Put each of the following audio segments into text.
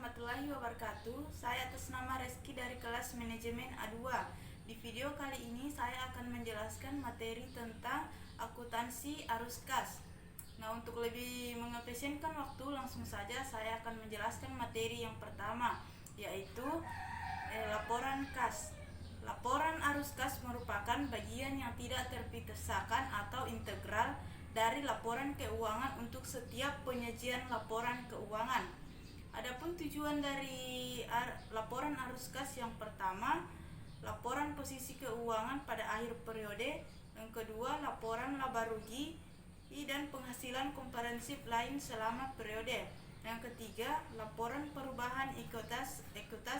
warahmatullahi wabarakatuh. Saya atas nama Reski dari kelas manajemen A2. Di video kali ini saya akan menjelaskan materi tentang akuntansi arus kas. Nah, untuk lebih mengefisienkan waktu, langsung saja saya akan menjelaskan materi yang pertama, yaitu laporan kas. Laporan arus kas merupakan bagian yang tidak terpisahkan atau integral dari laporan keuangan untuk setiap penyajian laporan keuangan. Adapun tujuan dari laporan arus kas yang pertama, laporan posisi keuangan pada akhir periode. Yang kedua, laporan laba rugi dan penghasilan komprehensif lain selama periode. Yang ketiga, laporan perubahan ekuitas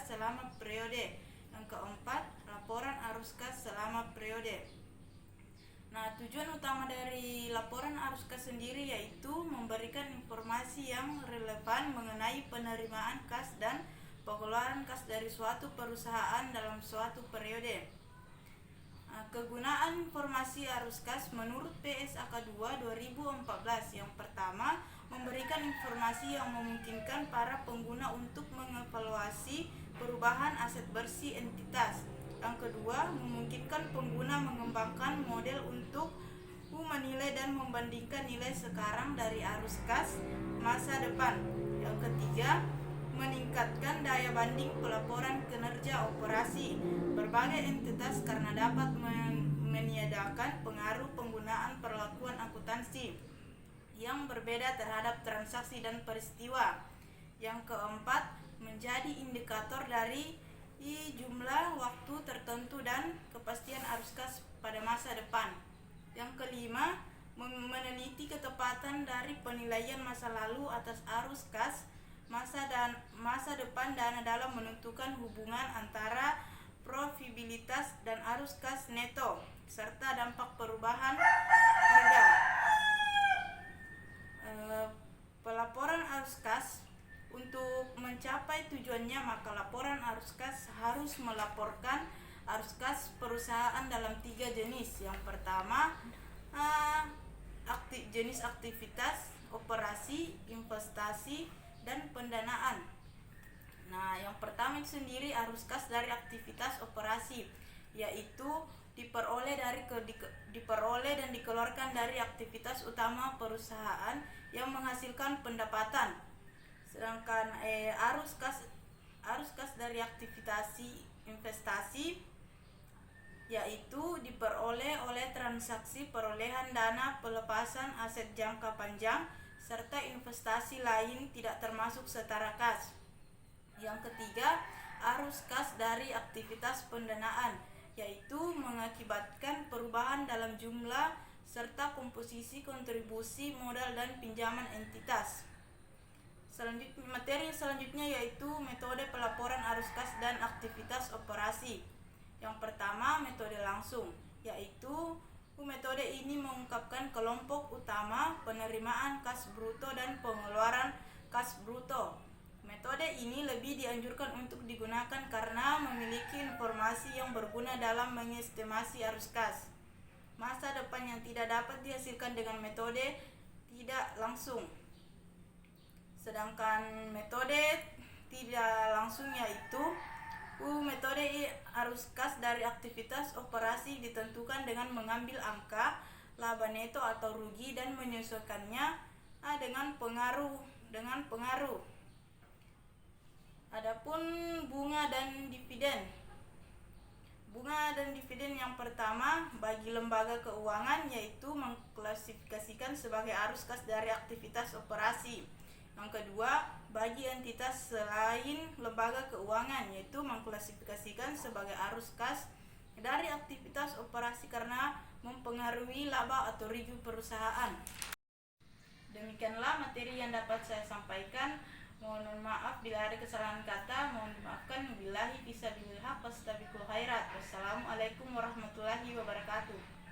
selama periode. Yang keempat, laporan arus kas selama periode. Nah, tujuan utama dari laporan arus kas sendiri yaitu memberikan informasi yang relevan mengenai penerimaan kas dan pengeluaran kas dari suatu perusahaan dalam suatu periode. Kegunaan informasi arus kas menurut PSAK 2 2014. Yang pertama, memberikan informasi yang memungkinkan para pengguna untuk mengevaluasi perubahan aset bersih entitas. Yang kedua, memungkinkan pengguna mengembangkan model untuk menilai dan membandingkan nilai sekarang dari arus kas masa depan. Yang ketiga, meningkatkan daya banding pelaporan kinerja operasi berbagai entitas karena dapat meniadakan pengaruh penggunaan perlakuan akuntansi yang berbeda terhadap transaksi dan peristiwa. Yang keempat, menjadi indikator dari jumlah waktu tertentu dan kepastian arus kas pada masa depan. Yang kelima, meneliti ketepatan dari penilaian masa lalu atas arus kas masa depan dana dalam menentukan hubungan antara profitabilitas dan arus kas neto serta dampak perubahan harga. Pelaporan arus kas. Untuk mencapai tujuannya, maka laporan arus kas harus melaporkan arus kas perusahaan dalam 3 jenis. Yang pertama, jenis aktivitas, operasi, investasi, dan pendanaan. Nah, yang pertama itu sendiri arus kas dari aktivitas operasi, yaitu diperoleh dan dikeluarkan dari aktivitas utama perusahaan yang menghasilkan pendapatan. Sedangkan arus kas dari aktivitas investasi yaitu diperoleh oleh transaksi perolehan dana pelepasan aset jangka panjang serta investasi lain tidak termasuk setara kas. Yang ketiga, arus kas dari aktivitas pendanaan yaitu mengakibatkan perubahan dalam jumlah serta komposisi kontribusi modal dan pinjaman entitas. Materi selanjutnya yaitu metode pelaporan arus kas dan aktivitas operasi. Yang pertama, metode langsung, yaitu metode ini mengungkapkan kelompok utama penerimaan kas bruto dan pengeluaran kas bruto. Metode ini lebih dianjurkan untuk digunakan karena memiliki informasi yang berguna dalam mengestimasi arus kas masa depan yang tidak dapat dihasilkan dengan metode tidak langsung. Sedangkan metode tidak langsung yaitu metode arus kas dari aktivitas operasi ditentukan dengan mengambil angka laba neto atau rugi dan menyesuaikannya dengan pengaruh. Adapun bunga dan dividen. Bunga dan dividen yang pertama bagi lembaga keuangan yaitu mengklasifikasikan sebagai arus kas dari aktivitas operasi. Yang kedua, bagi entitas selain lembaga keuangan yaitu mengklasifikasikan sebagai arus kas dari aktivitas operasi karena mempengaruhi laba atau rugi perusahaan. Demikianlah materi yang dapat saya sampaikan. Mohon maaf bila ada kesalahan kata, mohon dimaafkan. Billahi fisabilillah wastabiqul khairat. Wassalamualaikum warahmatullahi wabarakatuh.